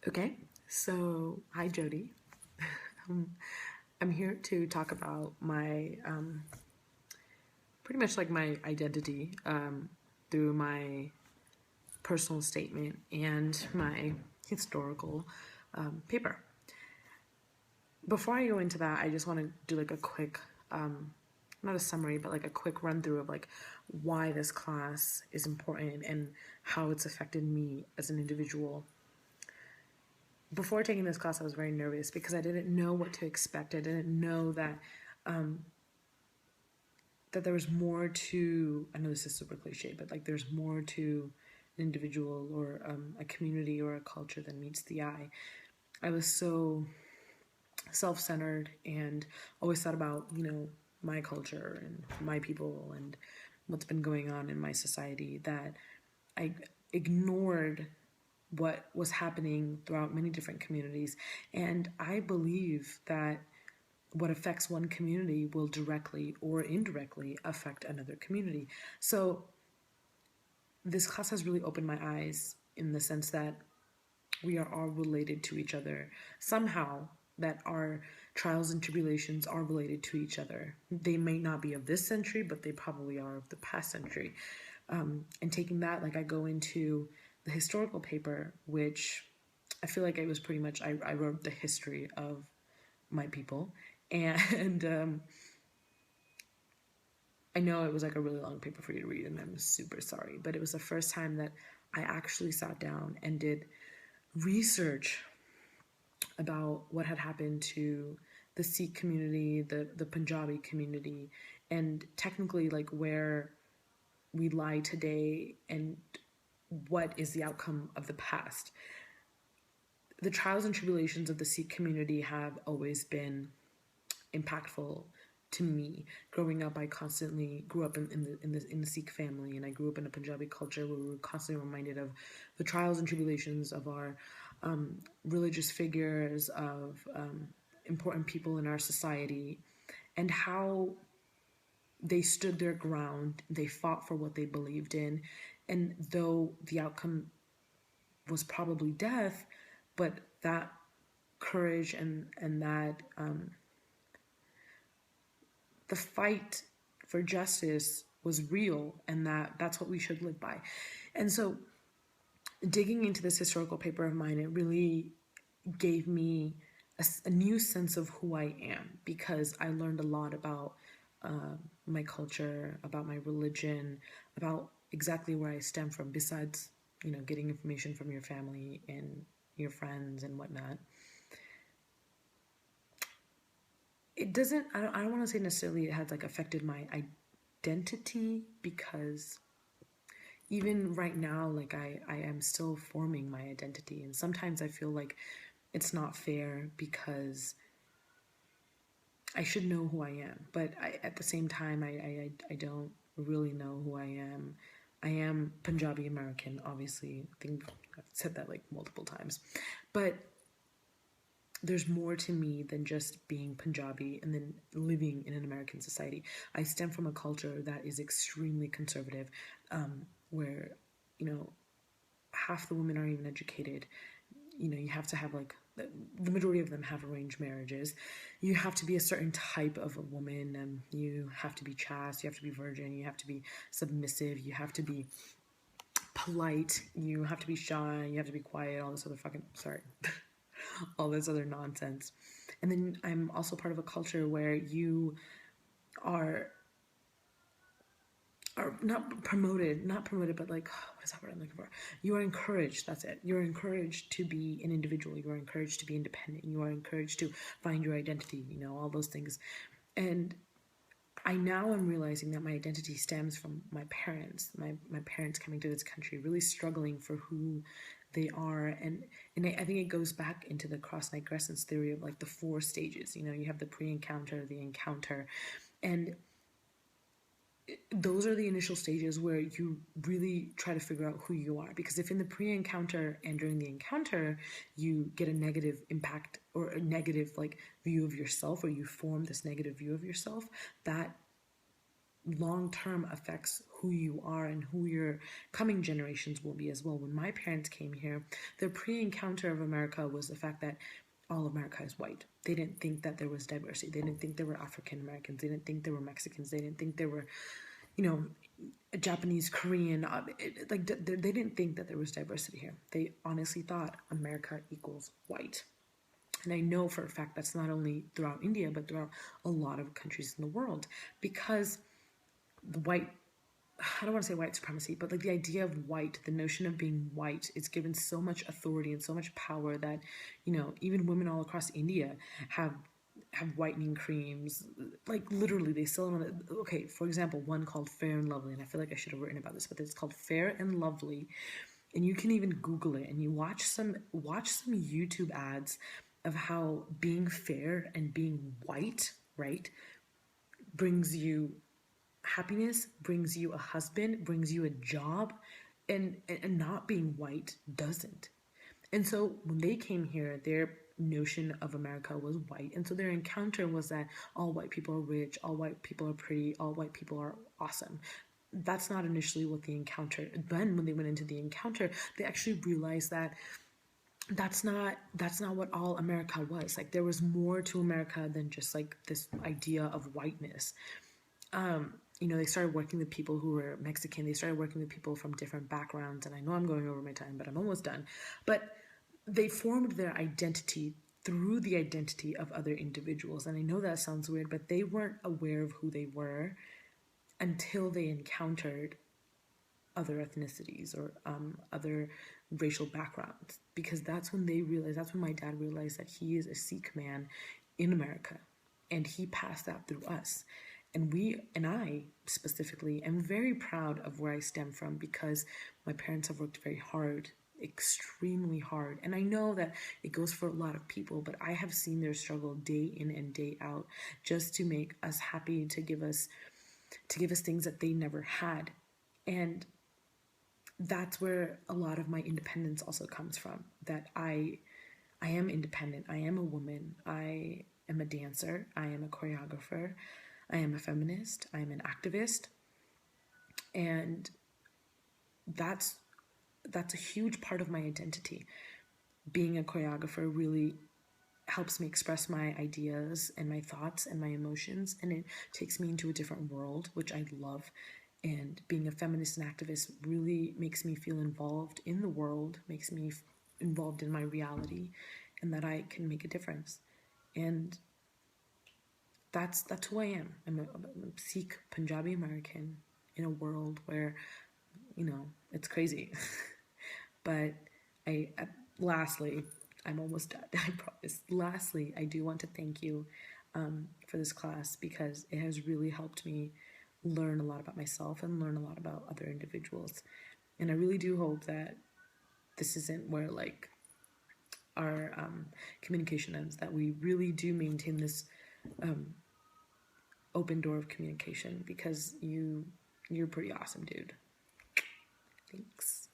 Okay, so hi Jody. um, I'm here to talk about my pretty much like my identity through my personal statement and my historical paper. Before I go into that, I just want to do like a quick, not a summary, but like a quick run through of like why this class is important and how it's affected me as an individual. Before taking this class, I was very nervous because I didn't know what to expect. I didn't know that there was more to. I know this is super cliche, but like there's more to an individual or a community or a culture than meets the eye. I was so self-centered and always thought about my culture and my people and what's been going on in my society that I ignored what was happening throughout many different communities. And I believe that what affects one community will directly or indirectly affect another community. So this class has really opened my eyes in the sense that we are all related to each other somehow, that our trials and tribulations are related to each other. They may not be of this century, but they probably are of the past century. And taking that, like I go into the historical paper, which I feel like it was pretty much, I wrote the history of my people. And I know it was like a really long paper for you to read, and I'm super sorry, but it was the first time that I actually sat down and did research about what had happened to the Sikh community, the Punjabi community, and technically like where we lie today and what is the outcome of the past. The trials and tribulations of the Sikh community have always been impactful to me. Growing up, I constantly grew up in the Sikh family, and I grew up in a Punjabi culture where we were constantly reminded of the trials and tribulations of our religious figures, of important people in our society, and how they stood their ground. They fought for what they believed in, and though the outcome was probably death, but that courage and that the fight for justice was real, and that's what we should live by. And so digging into this historical paper of mine, it really gave me a new sense of who I am, because I learned a lot about my culture, about my religion, about exactly where I stem from, besides getting information from your family and your friends and whatnot. It doesn't, I don't want to say necessarily it has like affected my identity, because even right now, like I am still forming my identity, and sometimes I feel like it's not fair because I should know who I am, but at the same time, I don't really know who I am. I am Punjabi American, obviously. I think I've said that like multiple times, but there's more to me than just being Punjabi and then living in an American society. I stem from a culture that is extremely conservative, where, half the women aren't even educated. You have to have like, the majority of them have arranged marriages. You have to be a certain type of a woman, and you have to be chaste, you have to be virgin, you have to be submissive, you have to be polite, you have to be shy, you have to be quiet, all this other fucking, sorry, all this other nonsense. And then I'm also part of a culture where you are not promoted, but like, what is that word I'm looking for? You are encouraged, that's it. You're encouraged to be an individual. You are encouraged to be independent. You are encouraged to find your identity, all those things. And I now am realizing that my identity stems from my parents, my parents coming to this country, really struggling for who they are. And I think it goes back into the cross-nigrescence theory of like the 4 stages. You have the pre-encounter, the encounter, and those are the initial stages where you really try to figure out who you are. Because if in the pre-encounter and during the encounter you get a negative impact or a negative like view of yourself, or you form this negative view of yourself, that long term affects who you are and who your coming generations will be as well. When my parents came here, their pre-encounter of America was the fact that all America is white. They didn't think that there was diversity. They didn't think there were African Americans. They didn't think there were Mexicans. They didn't think there were, you know, Japanese, Korean. They didn't think that there was diversity here. They honestly thought America equals white. And I know for a fact that's not only throughout India, but throughout a lot of countries in the world, because the white, I don't want to say white supremacy, but like the idea of white, the notion of being white, it's given so much authority and so much power that, even women all across India have whitening creams. Like literally they sell them on okay, for example, one called Fair and Lovely, and I feel like I should have written about this, but it's called Fair and Lovely. And you can even Google it and you watch some YouTube ads of how being fair and being white, right, brings you happiness, brings you a husband, brings you a job, and not being white doesn't. And so when they came here, their notion of America was white. And so their encounter was that all white people are rich, all white people are pretty, all white people are awesome. That's not initially what they encountered. Then when they went into the encounter, they actually realized that that's not what all America was. Like there was more to America than just like this idea of whiteness. They started working with people who were Mexican. They started working with people from different backgrounds. And I know I'm going over my time, but I'm almost done. But they formed their identity through the identity of other individuals. And I know that sounds weird, but they weren't aware of who they were until they encountered other ethnicities or other racial backgrounds. Because that's when my dad realized that he is a Sikh man in America. And he passed that through us. And I specifically am very proud of where I stem from, because my parents have worked very hard, extremely hard. And I know that it goes for a lot of people, but I have seen their struggle day in and day out just to make us happy, to give us things that they never had. And that's where a lot of my independence also comes from, that I am independent. I am a woman. I am a dancer. I am a choreographer. I am a feminist. I am an activist. And that's a huge part of my identity. Being a choreographer really helps me express my ideas and my thoughts and my emotions, and it takes me into a different world, which I love. And being a feminist and activist really makes me feel involved in the world, makes me involved in my reality, and that I can make a difference. And that's who I am. I'm a Sikh Punjabi American in a world where, it's crazy. But lastly, I'm almost done, I promise. Lastly, I do want to thank you for this class, because it has really helped me learn a lot about myself and learn a lot about other individuals. And I really do hope that this isn't where like our communication ends, that we really do maintain this open door of communication, because you're pretty awesome, dude. Thanks.